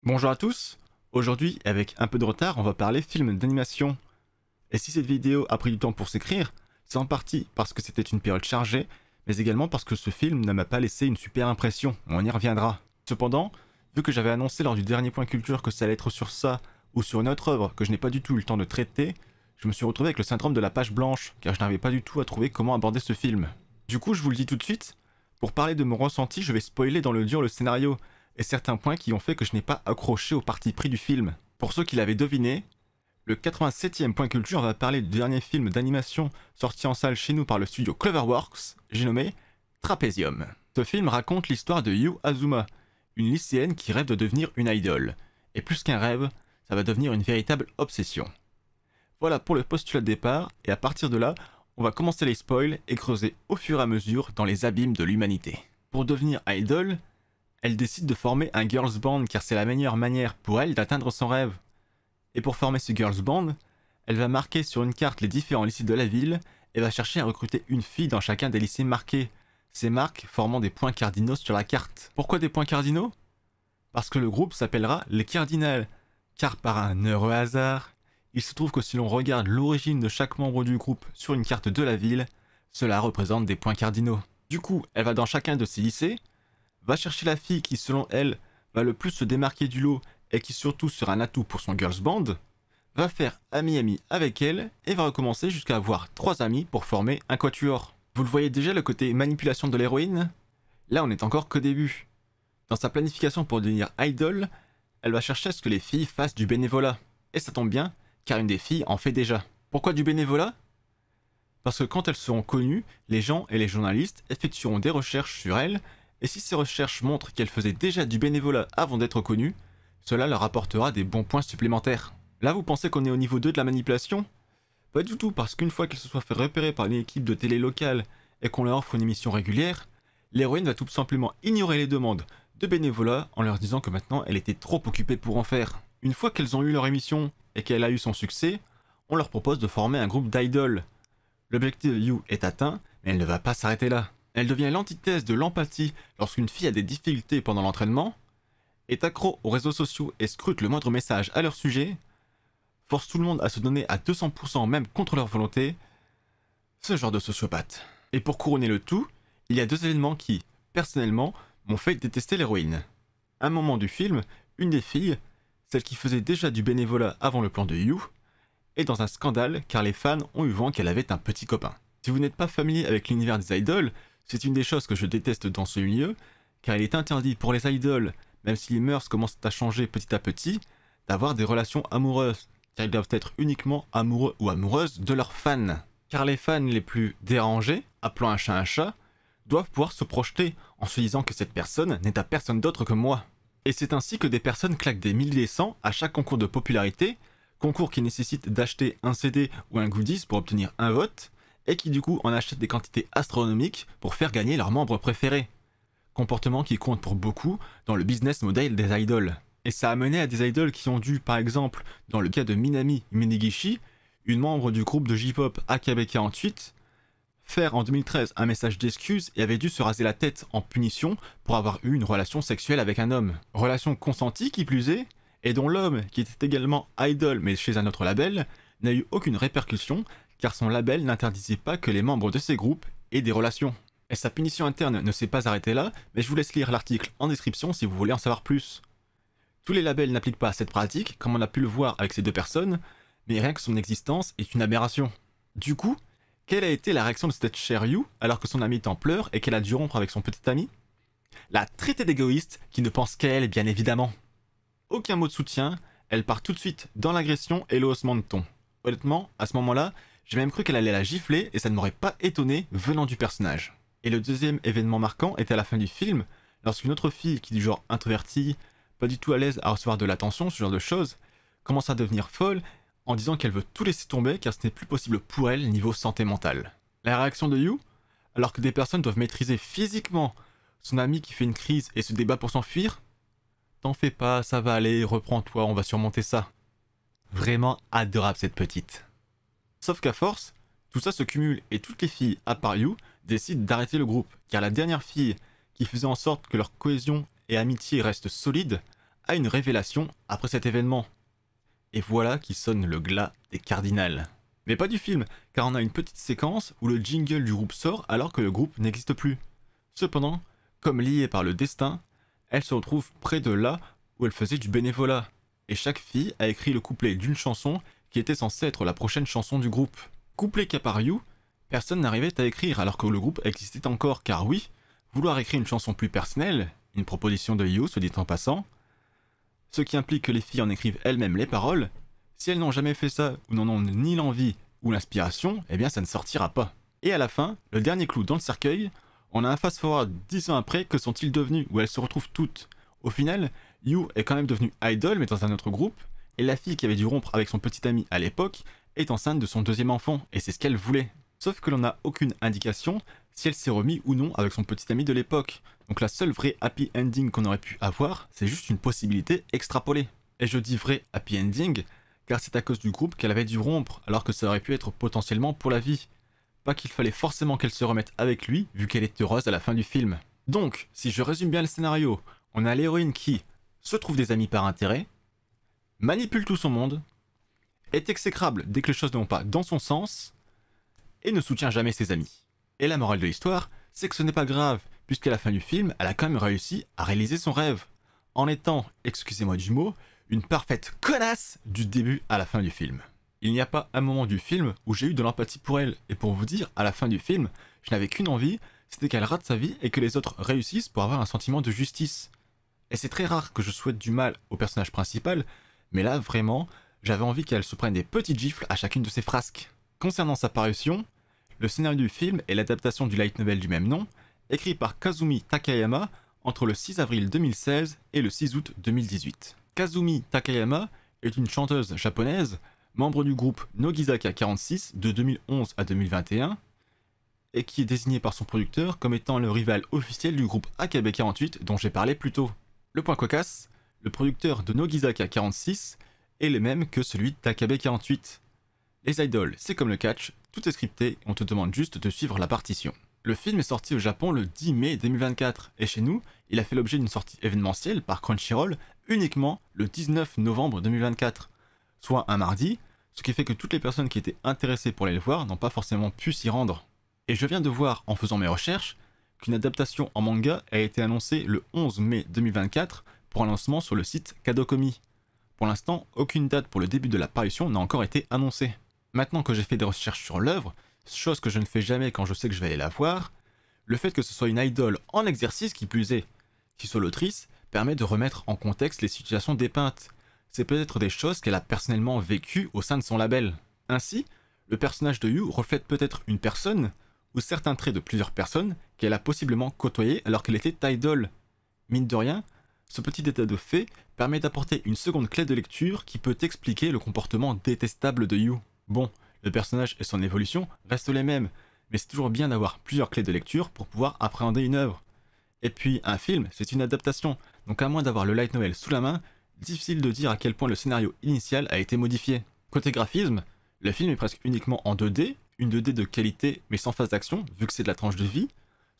Bonjour à tous, aujourd'hui avec un peu de retard on va parler film d'animation. Et si cette vidéo a pris du temps pour s'écrire, c'est en partie parce que c'était une période chargée, mais également parce que ce film ne m'a pas laissé une super impression, on y reviendra. Cependant, vu que j'avais annoncé lors du dernier point culture que ça allait être sur ça, ou sur une autre œuvre que je n'ai pas du tout eu le temps de traiter, je me suis retrouvé avec le syndrome de la page blanche, car je n'arrivais pas du tout à trouver comment aborder ce film. Du coup je vous le dis tout de suite, pour parler de mon ressenti je vais spoiler dans le dur le scénario, et certains points qui ont fait que je n'ai pas accroché au parti pris du film. Pour ceux qui l'avaient deviné, le 87e point culture va parler du dernier film d'animation sorti en salle chez nous par le studio Cloverworks, j'ai nommé Trapézium. Ce film raconte l'histoire de Yu Azuma, une lycéenne qui rêve de devenir une idole. Et plus qu'un rêve, ça va devenir une véritable obsession. Voilà pour le postulat de départ, et à partir de là, on va commencer les spoils et creuser au fur et à mesure dans les abîmes de l'humanité. Pour devenir idol, elle décide de former un girls band car c'est la meilleure manière pour elle d'atteindre son rêve. Et pour former ce girls band, elle va marquer sur une carte les différents lycées de la ville et va chercher à recruter une fille dans chacun des lycées marqués, ces marques formant des points cardinaux sur la carte. Pourquoi des points cardinaux? Parce que le groupe s'appellera les Cardinals, car par un heureux hasard, il se trouve que si l'on regarde l'origine de chaque membre du groupe sur une carte de la ville, cela représente des points cardinaux. Du coup, elle va dans chacun de ces lycées, va chercher la fille qui, selon elle, va le plus se démarquer du lot et qui surtout sera un atout pour son girls band, va faire ami-ami avec elle et va recommencer jusqu'à avoir 3 amis pour former un quatuor. Vous le voyez déjà le côté manipulation de l'héroïne? Là on n'est encore qu'au début. Dans sa planification pour devenir idol, elle va chercher à ce que les filles fassent du bénévolat. Et ça tombe bien, car une des filles en fait déjà. Pourquoi du bénévolat? Parce que quand elles seront connues, les gens et les journalistes effectueront des recherches sur elles. Et si ces recherches montrent qu'elle faisait déjà du bénévolat avant d'être connue, cela leur apportera des bons points supplémentaires. Là vous pensez qu'on est au niveau 2 de la manipulation? Pas du tout, parce qu'une fois qu'elle se soit fait repérer par une équipe de télé locale et qu'on leur offre une émission régulière, l'héroïne va tout simplement ignorer les demandes de bénévolat en leur disant que maintenant elle était trop occupée pour en faire. Une fois qu'elles ont eu leur émission et qu'elle a eu son succès, on leur propose de former un groupe d'idoles. L'objectif de Yu est atteint, mais elle ne va pas s'arrêter là. Elle devient l'antithèse de l'empathie lorsqu'une fille a des difficultés pendant l'entraînement, est accro aux réseaux sociaux et scrute le moindre message à leur sujet, force tout le monde à se donner à 200% même contre leur volonté, ce genre de sociopathe. Et pour couronner le tout, il y a 2 événements qui, personnellement, m'ont fait détester l'héroïne. Un moment du film, une des filles, celle qui faisait déjà du bénévolat avant le plan de Yu, est dans un scandale car les fans ont eu vent qu'elle avait un petit copain. Si vous n'êtes pas familier avec l'univers des idoles, c'est une des choses que je déteste dans ce milieu, car il est interdit pour les idoles, même si les mœurs commencent à changer petit à petit, d'avoir des relations amoureuses, car ils doivent être uniquement amoureux ou amoureuses de leurs fans. Car les fans les plus dérangés, appelant un chat, doivent pouvoir se projeter en se disant que cette personne n'est à personne d'autre que moi. Et c'est ainsi que des personnes claquent des milliers et cents à chaque concours de popularité, concours qui nécessite d'acheter un CD ou un goodies pour obtenir un vote, et qui du coup en achètent des quantités astronomiques pour faire gagner leurs membres préférés. Comportement qui compte pour beaucoup dans le business model des idoles. Et ça a mené à des idoles qui ont dû, par exemple, dans le cas de Minami Minegishi, une membre du groupe de J-pop AKB48, faire en 2013 un message d'excuse et avait dû se raser la tête en punition pour avoir eu une relation sexuelle avec un homme. Relation consentie qui plus est, et dont l'homme, qui était également idol mais chez un autre label, n'a eu aucune répercussion car son label n'interdisait pas que les membres de ces groupes aient des relations. Et sa punition interne ne s'est pas arrêtée là, mais je vous laisse lire l'article en description si vous voulez en savoir plus. Tous les labels n'appliquent pas cette pratique, comme on a pu le voir avec ces 2 personnes, mais rien que son existence est une aberration. Du coup, quelle a été la réaction de cette chère Yu alors que son amie est en pleurs et qu'elle a dû rompre avec son petit ami? La traité d'égoïste qui ne pense qu'à elle bien évidemment. Aucun mot de soutien, elle part tout de suite dans l'agression et le haussement de ton. Honnêtement, à ce moment-là, j'ai même cru qu'elle allait la gifler et ça ne m'aurait pas étonné venant du personnage. Et le deuxième événement marquant était à la fin du film, lorsqu'une autre fille qui est du genre introvertie, pas du tout à l'aise à recevoir de l'attention, ce genre de choses, commence à devenir folle en disant qu'elle veut tout laisser tomber car ce n'est plus possible pour elle niveau santé mentale. La réaction de Yu, alors que des personnes doivent maîtriser physiquement son ami qui fait une crise et se débat pour s'enfuir, t'en fais pas, ça va aller, reprends-toi, on va surmonter ça. Vraiment adorable cette petite. Sauf qu'à force, tout ça se cumule et toutes les filles, à part Yu, décident d'arrêter le groupe, car la dernière fille qui faisait en sorte que leur cohésion et amitié restent solides a une révélation après cet événement. Et voilà qui sonne le glas des cardinals. Mais pas du film, car on a une petite séquence où le jingle du groupe sort alors que le groupe n'existe plus. Cependant, comme liée par le destin, elle se retrouve près de là où elle faisait du bénévolat. Et chaque fille a écrit le couplet d'une chanson qui était censée être la prochaine chanson du groupe. Couplet qu'à part You, personne n'arrivait à écrire alors que le groupe existait encore, car oui, vouloir écrire une chanson plus personnelle, une proposition de You, se dit en passant, ce qui implique que les filles en écrivent elles-mêmes les paroles, si elles n'ont jamais fait ça ou n'en ont ni l'envie ou l'inspiration, eh bien ça ne sortira pas. Et à la fin, le dernier clou dans le cercueil, on a un fast-forward 10 ans après, que sont-ils devenus, où elles se retrouvent toutes. Au final, You est quand même devenue idol mais dans un autre groupe, et la fille qui avait dû rompre avec son petit ami à l'époque est enceinte de son deuxième enfant, et c'est ce qu'elle voulait. Sauf que l'on n'a aucune indication si elle s'est remis ou non avec son petit ami de l'époque. Donc la seule vraie happy ending qu'on aurait pu avoir, c'est juste une possibilité extrapolée. Et je dis vrai happy ending, car c'est à cause du groupe qu'elle avait dû rompre, alors que ça aurait pu être potentiellement pour la vie. Pas qu'il fallait forcément qu'elle se remette avec lui, vu qu'elle est heureuse à la fin du film. Donc, si je résume bien le scénario, on a l'héroïne qui se trouve des amis par intérêt, manipule tout son monde, est exécrable dès que les choses ne vont pas dans son sens, et ne soutient jamais ses amis. Et la morale de l'histoire, c'est que ce n'est pas grave, puisqu'à la fin du film, elle a quand même réussi à réaliser son rêve, en étant, excusez-moi du mot, une parfaite connasse du début à la fin du film. Il n'y a pas un moment du film où j'ai eu de l'empathie pour elle, et pour vous dire, à la fin du film, je n'avais qu'une envie, c'était qu'elle rate sa vie et que les autres réussissent pour avoir un sentiment de justice. Et c'est très rare que je souhaite du mal au personnage principal, mais là, vraiment, j'avais envie qu'elle se prenne des petites gifles à chacune de ses frasques. Concernant sa parution, le scénario du film est l'adaptation du light novel du même nom, écrit par Kazumi Takayama entre le 6 avril 2016 et le 6 août 2018. Kazumi Takayama est une chanteuse japonaise, membre du groupe Nogizaka 46 de 2011 à 2021, et qui est désignée par son producteur comme étant le rival officiel du groupe AKB 48 dont j'ai parlé plus tôt. Le point cocasse, le producteur de Nogizaka 46 est le même que celui d'AKB 48. Les idols, c'est comme le catch, tout est scripté, on te demande juste de suivre la partition. Le film est sorti au Japon le 10 mai 2024, et chez nous, il a fait l'objet d'une sortie événementielle par Crunchyroll uniquement le 19 novembre 2024, soit un mardi, ce qui fait que toutes les personnes qui étaient intéressées pour aller le voir n'ont pas forcément pu s'y rendre. Et je viens de voir, en faisant mes recherches, qu'une adaptation en manga a été annoncée le 11 mai 2024 pour un lancement sur le site Kadokomi. Pour l'instant, aucune date pour le début de la parution n'a encore été annoncée. Maintenant que j'ai fait des recherches sur l'œuvre, chose que je ne fais jamais quand je sais que je vais aller la voir, le fait que ce soit une idole en exercice qui plus est, qui soit l'autrice, permet de remettre en contexte les situations dépeintes. C'est peut-être des choses qu'elle a personnellement vécues au sein de son label. Ainsi, le personnage de You reflète peut-être une personne, ou certains traits de plusieurs personnes, qu'elle a possiblement côtoyées alors qu'elle était idol. Mine de rien, ce petit état de fait permet d'apporter une seconde clé de lecture qui peut expliquer le comportement détestable de You. Bon, le personnage et son évolution restent les mêmes, mais c'est toujours bien d'avoir plusieurs clés de lecture pour pouvoir appréhender une œuvre. Et puis, un film, c'est une adaptation, donc à moins d'avoir le light novel sous la main, difficile de dire à quel point le scénario initial a été modifié. Côté graphisme, le film est presque uniquement en 2D, une 2D de qualité mais sans phase d'action, vu que c'est de la tranche de vie.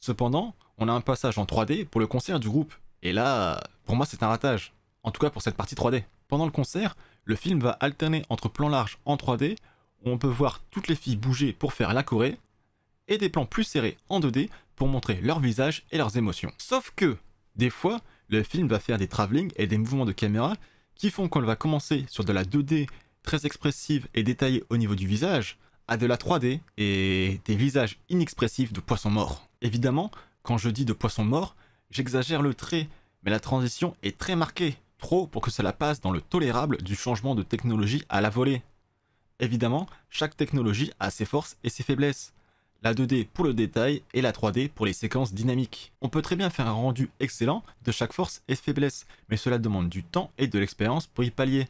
Cependant, on a un passage en 3D pour le concert du groupe, et là, pour moi c'est un ratage, en tout cas pour cette partie 3D. Pendant le concert, le film va alterner entre plans larges en 3D, où on peut voir toutes les filles bouger pour faire la choré, et des plans plus serrés en 2D pour montrer leur visage et leurs émotions. Sauf que, des fois, le film va faire des travelling et des mouvements de caméra qui font qu'on va commencer sur de la 2D très expressive et détaillée au niveau du visage, à de la 3D et des visages inexpressifs de poissons morts. Évidemment, quand je dis de poissons morts, j'exagère le trait, mais la transition est très marquée, trop pour que cela passe dans le tolérable du changement de technologie à la volée. Évidemment, chaque technologie a ses forces et ses faiblesses. La 2D pour le détail et la 3D pour les séquences dynamiques. On peut très bien faire un rendu excellent de chaque force et faiblesse, mais cela demande du temps et de l'expérience pour y pallier.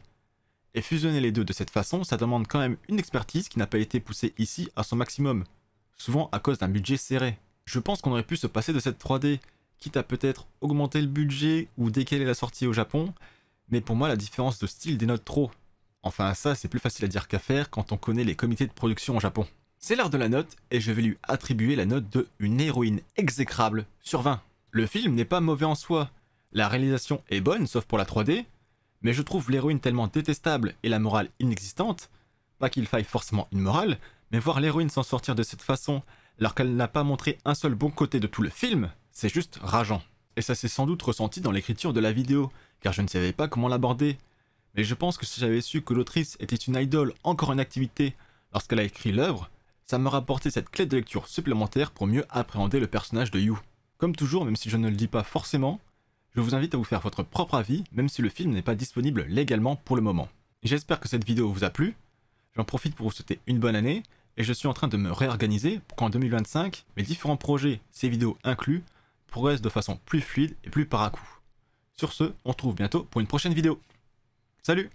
Et fusionner les deux de cette façon, ça demande quand même une expertise qui n'a pas été poussée ici à son maximum, souvent à cause d'un budget serré. Je pense qu'on aurait pu se passer de cette 3D, quitte à peut-être augmenter le budget ou décaler la sortie au Japon, mais pour moi la différence de style dénote trop. Enfin ça c'est plus facile à dire qu'à faire quand on connaît les comités de production au Japon. C'est l'heure de la note et je vais lui attribuer la note de une héroïne exécrable sur 20. Le film n'est pas mauvais en soi, la réalisation est bonne sauf pour la 3D, mais je trouve l'héroïne tellement détestable et la morale inexistante, pas qu'il faille forcément une morale, mais voir l'héroïne s'en sortir de cette façon alors qu'elle n'a pas montré un seul bon côté de tout le film, c'est juste rageant. Et ça s'est sans doute ressenti dans l'écriture de la vidéo, car je ne savais pas comment l'aborder. Mais je pense que si j'avais su que l'autrice était une idole encore en activité lorsqu'elle a écrit l'œuvre, ça m'aurait apporté cette clé de lecture supplémentaire pour mieux appréhender le personnage de Yu. Comme toujours, même si je ne le dis pas forcément, je vous invite à vous faire votre propre avis, même si le film n'est pas disponible légalement pour le moment. J'espère que cette vidéo vous a plu, j'en profite pour vous souhaiter une bonne année, et je suis en train de me réorganiser pour qu'en 2025, mes différents projets, ces vidéos inclus, progressent de façon plus fluide et plus par à coup. Sur ce, on se retrouve bientôt pour une prochaine vidéo. Salut!